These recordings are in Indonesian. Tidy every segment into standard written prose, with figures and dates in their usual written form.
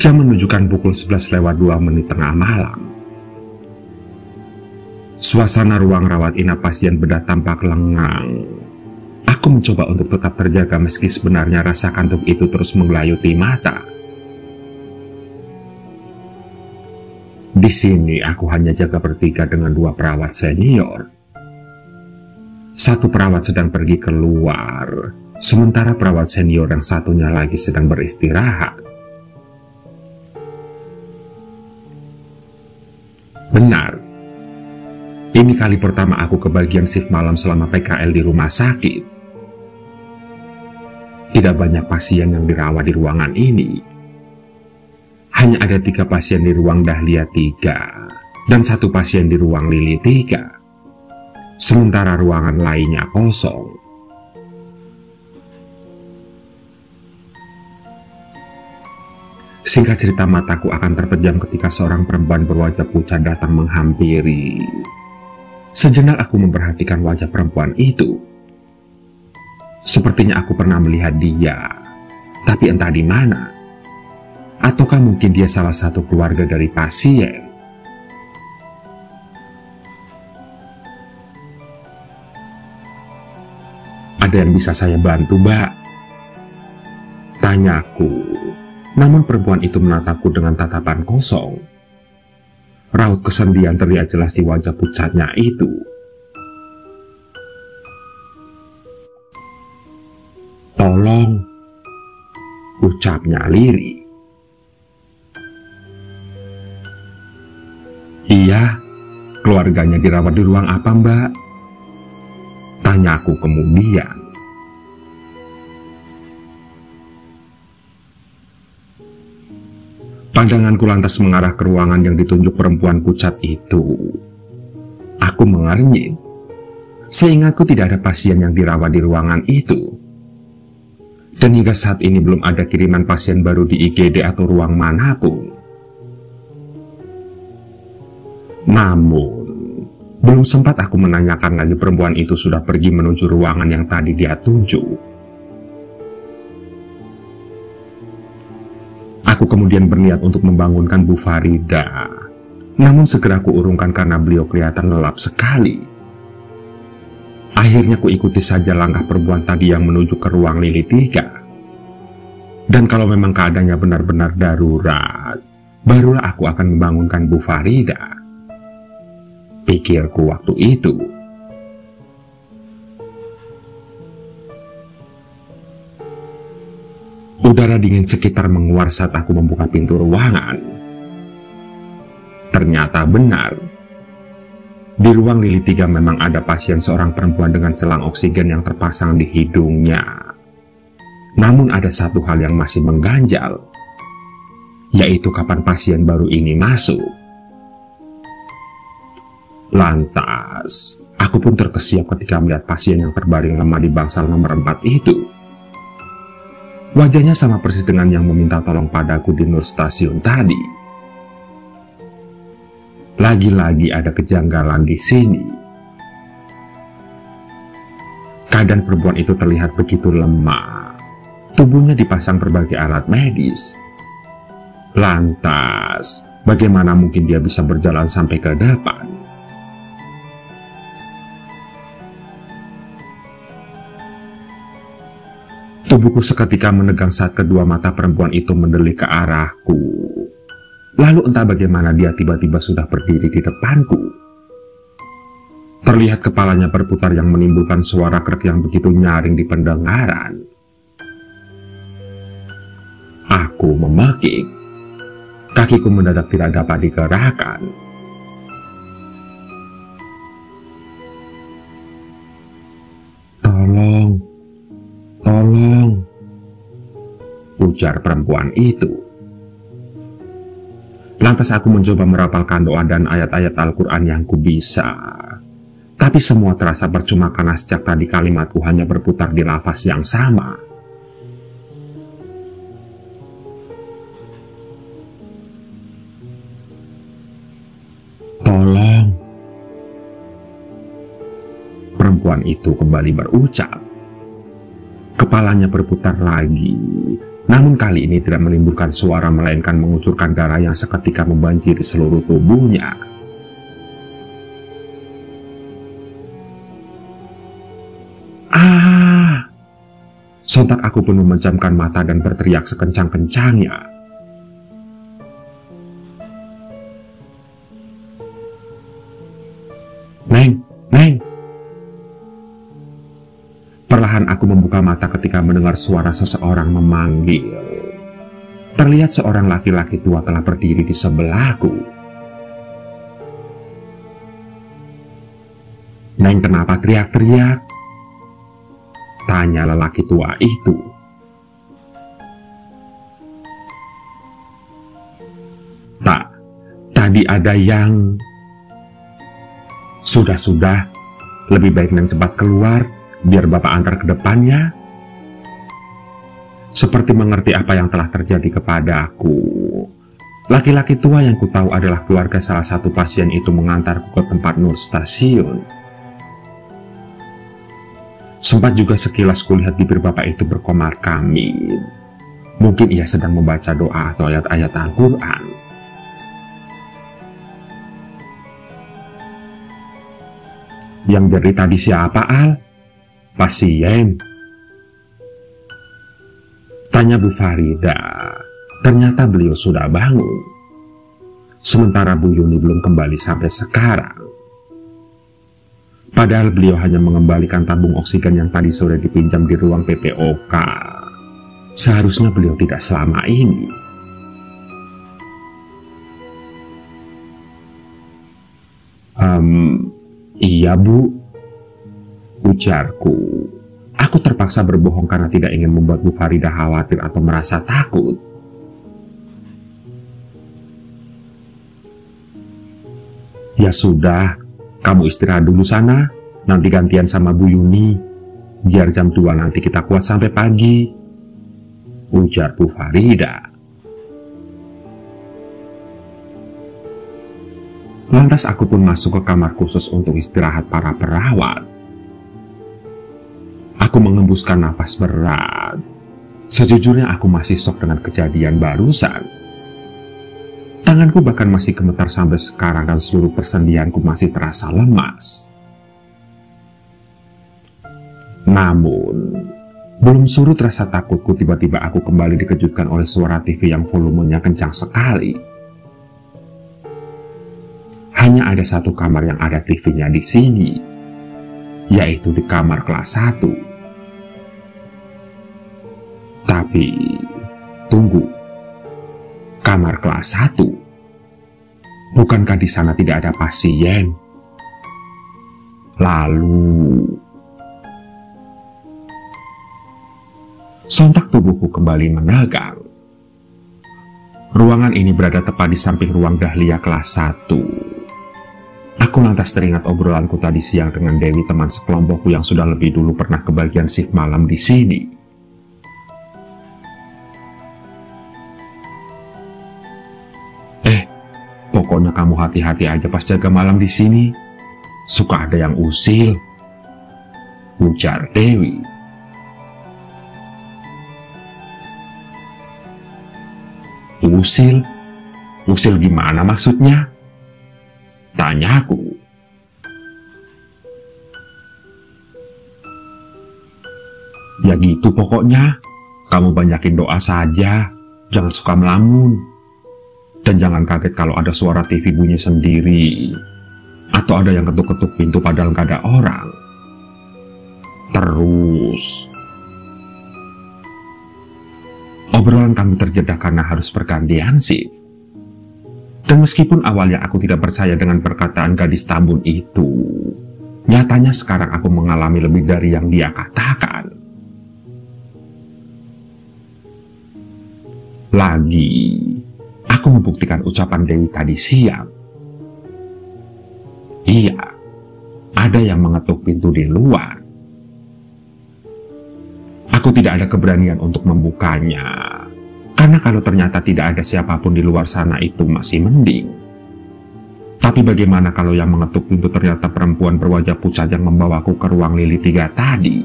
Jam menunjukkan pukul 11:02 tengah malam. Suasana ruang rawat inap pasien bedah tampak lengang. Aku mencoba untuk tetap terjaga meski sebenarnya rasa kantuk itu terus menggelayuti mata. Di sini aku hanya jaga bertiga dengan 2 perawat senior. Satu perawat sedang pergi keluar, sementara perawat senior yang satunya lagi sedang beristirahat. Benar, ini kali pertama aku kebagian shift malam selama PKL di rumah sakit. Tidak banyak pasien yang dirawat di ruangan ini. Hanya ada 3 pasien di ruang Dahlia 3 dan 1 pasien di ruang Lili 3. Sementara ruangan lainnya kosong. Singkat cerita, mataku akan terpejam ketika seorang perempuan berwajah pucat datang menghampiri. Sejenak aku memperhatikan wajah perempuan itu. Sepertinya aku pernah melihat dia, tapi entah di mana. Ataukah mungkin dia salah satu keluarga dari pasien? Ada yang bisa saya bantu, Mbak? Tanyaku. Namun perempuan itu menatapku dengan tatapan kosong. Raut kesedihan terlihat jelas di wajah pucatnya itu. Tolong, ucapnya lirih. Iya, keluarganya dirawat di ruang apa, Mbak? Tanyaku kemudian. Pandanganku lantas mengarah ke ruangan yang ditunjuk perempuan pucat itu. Aku mengernyit. Seingatku tidak ada pasien yang dirawat di ruangan itu. Dan hingga saat ini belum ada kiriman pasien baru di IGD atau ruang manapun. Namun, belum sempat aku menanyakan lagi perempuan itu sudah pergi menuju ruangan yang tadi dia tunjuk. Aku kemudian berniat untuk membangunkan Bu Farida. Namun segera aku urungkan karena beliau kelihatan lelap sekali. Akhirnya ku ikuti saja langkah perempuan tadi yang menuju ke ruang Lili 3. Dan kalau memang keadaannya benar-benar darurat, barulah aku akan membangunkan Bu Farida. Pikirku waktu itu. Udara dingin sekitar menguar saat aku membuka pintu ruangan. Ternyata benar. Di ruang Lili 3 memang ada pasien seorang perempuan dengan selang oksigen yang terpasang di hidungnya. Namun ada satu hal yang masih mengganjal, yaitu kapan pasien baru ini masuk. Lantas, aku pun terkesiap ketika melihat pasien yang terbaring lemah di bangsal nomor 4 itu. Wajahnya sama persis dengan yang meminta tolong padaku di Nur Stasiun tadi. Lagi-lagi ada kejanggalan di sini. Keadaan perempuan itu terlihat begitu lemah. Tubuhnya dipasang berbagai alat medis. Lantas, bagaimana mungkin dia bisa berjalan sampai ke depan? Tubuhku seketika menegang saat kedua mata perempuan itu mendelik ke arahku. Lalu entah bagaimana dia tiba-tiba sudah berdiri di depanku. Terlihat kepalanya berputar yang menimbulkan suara krek yang begitu nyaring di pendengaran. Aku memekik. Kakiku mendadak tidak dapat digerakkan. Tolong, ujar perempuan itu. Lantas aku mencoba merapalkan doa dan ayat-ayat Al-Quran yang kubisa. Tapi semua terasa percuma karena sejak tadi kalimatku hanya berputar di lafaz yang sama. Tolong. Perempuan itu kembali berucap. Kepalanya berputar lagi, Namun kali ini tidak menimbulkan suara, melainkan mengucurkan darah yang seketika membanjiri seluruh tubuhnya. Ah! Sontak aku pun memejamkan mata dan berteriak sekencang-kencangnya. Neng, Neng! Perlahan aku membuka mata ketika mendengar suara seseorang memanggil. Terlihat seorang laki-laki tua telah berdiri di sebelahku. Neng, kenapa teriak-teriak? Tanya lelaki tua itu. Tak, tadi ada yang... Sudah, lebih baik Neng cepat keluar, biar Bapak antar ke depannya. Seperti mengerti apa yang telah terjadi kepadaku, laki-laki tua yang kutahu adalah keluarga salah satu pasien itu mengantarku ke tempat Nur stasiun. Sempat juga sekilas kulihat bibir Bapak itu berkomat kamit. Mungkin ia sedang membaca doa atau ayat-ayat Al-Quran. Yang jadi tadi siapa, Al? Pasien? Tanya Bu Farida. Ternyata beliau sudah bangun. Sementara Bu Yuni belum kembali sampai sekarang. Padahal beliau hanya mengembalikan tabung oksigen yang tadi sore dipinjam di ruang PPOK. Seharusnya beliau tidak selama ini. Iya Bu, ujarku. Aku terpaksa berbohong karena tidak ingin membuat Bu Farida khawatir atau merasa takut. Ya sudah, kamu istirahat dulu sana, nanti gantian sama Bu Yuni. Biar jam 2 nanti kita kuat sampai pagi, ujar Bu Farida. Lantas aku pun masuk ke kamar khusus untuk istirahat para perawat. Aku mengembuskan napas berat. Sejujurnya aku masih shock dengan kejadian barusan. Tanganku bahkan masih gemetar sampai sekarang dan seluruh persendianku masih terasa lemas. Namun, belum surut rasa takutku, tiba-tiba aku kembali dikejutkan oleh suara TV yang volumenya kencang sekali. Hanya ada satu kamar yang ada TV-nya di sini, yaitu di kamar kelas 1. Tapi, tunggu. Kamar kelas 1? Bukankah di sana tidak ada pasien? Lalu... Sontak tubuhku kembali menegang. Ruangan ini berada tepat di samping ruang Dahlia kelas 1. Aku lantas teringat obrolanku tadi siang dengan Dewi, teman sekelompokku yang sudah lebih dulu pernah kebagian shift malam di sini. Pokoknya kamu hati-hati aja pas jaga malam di sini. Suka ada yang usil, ujar Dewi. Usil? Usil gimana maksudnya? Tanyaku. Ya gitu pokoknya. Kamu banyakin doa saja, jangan suka melamun. Dan jangan kaget kalau ada suara TV bunyi sendiri, atau ada yang ketuk-ketuk pintu padahal gak ada orang. Terus, obrolan kami terjeda karena harus pergantian shift. Dan meskipun awalnya aku tidak percaya dengan perkataan gadis Tambun itu, nyatanya sekarang aku mengalami lebih dari yang dia katakan. Lagi, aku membuktikan ucapan Dewi tadi siang. Iya, ada yang mengetuk pintu di luar. Aku tidak ada keberanian untuk membukanya. Karena kalau ternyata tidak ada siapapun di luar sana itu masih mending. Tapi bagaimana kalau yang mengetuk pintu ternyata perempuan berwajah pucat yang membawaku ke ruang Lili 3 tadi?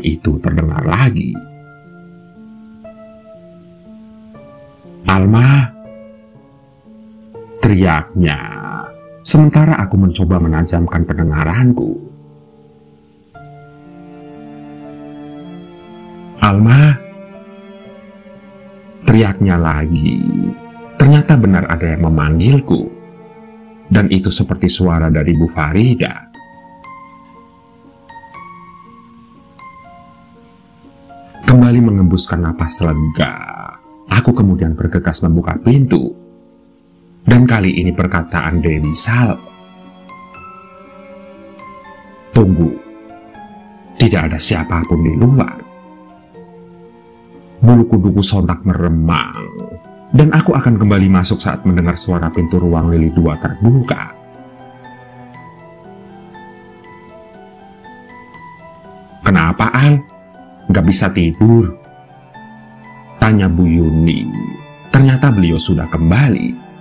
itu terdengar lagi. "Alma!" teriaknya, sementara aku mencoba menajamkan pendengaranku. "Alma!" teriaknya lagi. Ternyata benar ada yang memanggilku, dan itu seperti suara dari Bu Farida. Kembali mengembuskan napas lega, aku kemudian bergegas membuka pintu. Dan kali ini perkataan Dewi salah. "Tunggu, tidak ada siapapun di luar." Bulu kuduku sontak meremang, dan aku akan kembali masuk saat mendengar suara pintu ruang Lili 2 terbuka. "Kenapa, Al? Gak bisa tidur?" tanya Bu Yuni. Ternyata beliau sudah kembali.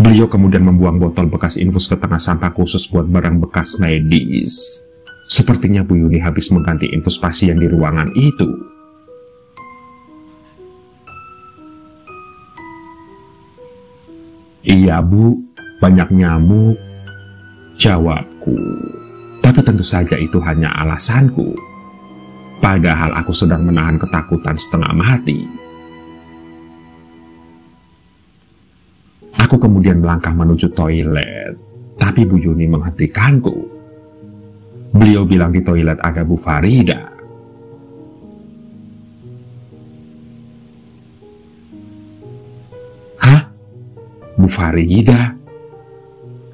Beliau kemudian membuang botol bekas infus ke tengah sampah khusus buat barang bekas medis. Sepertinya Bu Yuni habis mengganti infus pasien di ruangan itu. "Iya, Bu, banyak nyamuk," jawabku. Tapi tentu saja itu hanya alasanku. Padahal aku sedang menahan ketakutan setengah mati. Aku kemudian melangkah menuju toilet, tapi Bu Yuni menghentikanku. Beliau bilang di toilet ada Bu Farida. "Hah? Bu Farida?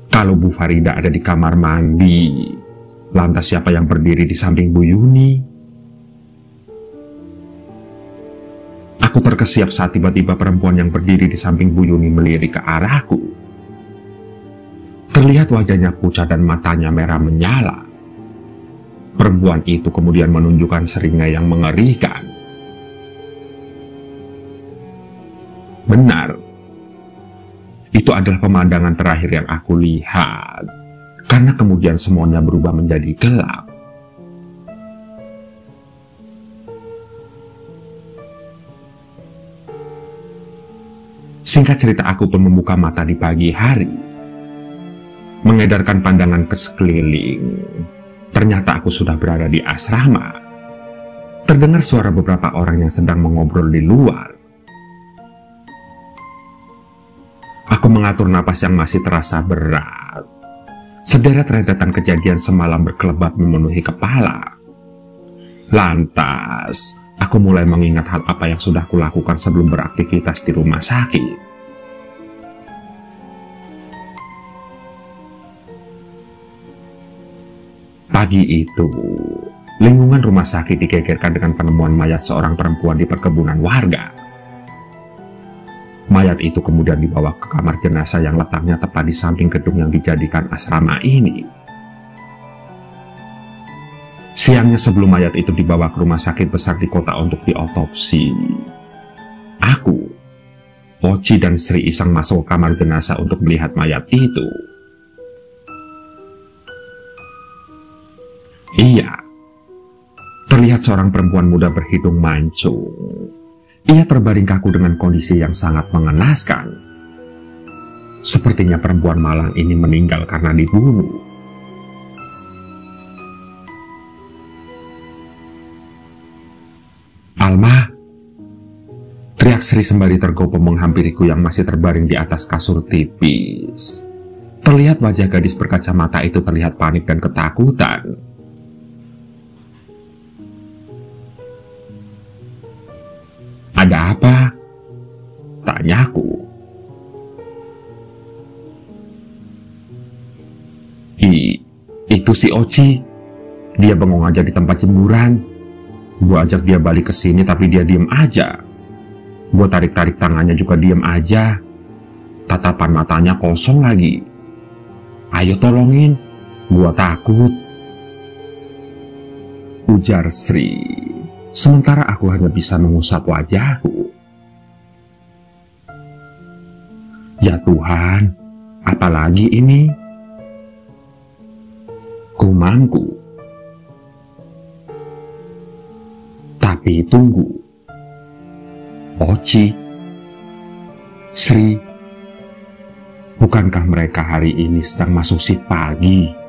Kalau Bu Farida ada di kamar mandi, lantas siapa yang berdiri di samping Bu Yuni?" Aku terkesiap saat tiba-tiba perempuan yang berdiri di samping Bu Yuni melirik ke arahku. Terlihat wajahnya pucat dan matanya merah menyala. Perempuan itu kemudian menunjukkan seringai yang mengerikan. Benar, itu adalah pemandangan terakhir yang aku lihat, karena kemudian semuanya berubah menjadi gelap. Singkat cerita, aku pun membuka mata di pagi hari, mengedarkan pandangan ke sekeliling. Ternyata aku sudah berada di asrama. Terdengar suara beberapa orang yang sedang mengobrol di luar. Aku mengatur napas yang masih terasa berat. Sederet rentetan kejadian semalam berkelebat memenuhi kepala. Lantas, aku mulai mengingat hal apa yang sudah kulakukan sebelum beraktivitas di rumah sakit. Pagi itu, lingkungan rumah sakit digegerkan dengan penemuan mayat seorang perempuan di perkebunan warga. Mayat itu kemudian dibawa ke kamar jenazah yang letaknya tepat di samping gedung yang dijadikan asrama ini. Siangnya sebelum mayat itu dibawa ke rumah sakit besar di kota untuk diotopsi, aku, Oci dan Sri Iseng masuk ke kamar jenazah untuk melihat mayat itu. Iya, terlihat seorang perempuan muda berhidung mancung. Ia terbaring kaku dengan kondisi yang sangat mengenaskan. Sepertinya perempuan malang ini meninggal karena dibunuh. "Alma!" teriak Sri sembari tergopoh menghampiriku yang masih terbaring di atas kasur tipis. Terlihat wajah gadis berkacamata itu terlihat panik dan ketakutan. "Ada apa?" tanyaku. Itu si Oci. Dia bengong aja di tempat jemuran. Gua ajak dia balik ke sini tapi dia diem aja. Gua tarik-tarik tangannya juga diem aja. Tatapan matanya kosong lagi. "Ayo tolongin, gua takut," ujar Sri. Sementara aku hanya bisa mengusap wajahku. Ya Tuhan, apalagi ini? Gumamku. Tapi tunggu. Oci, Sri, bukankah mereka hari ini sedang masuk shift pagi?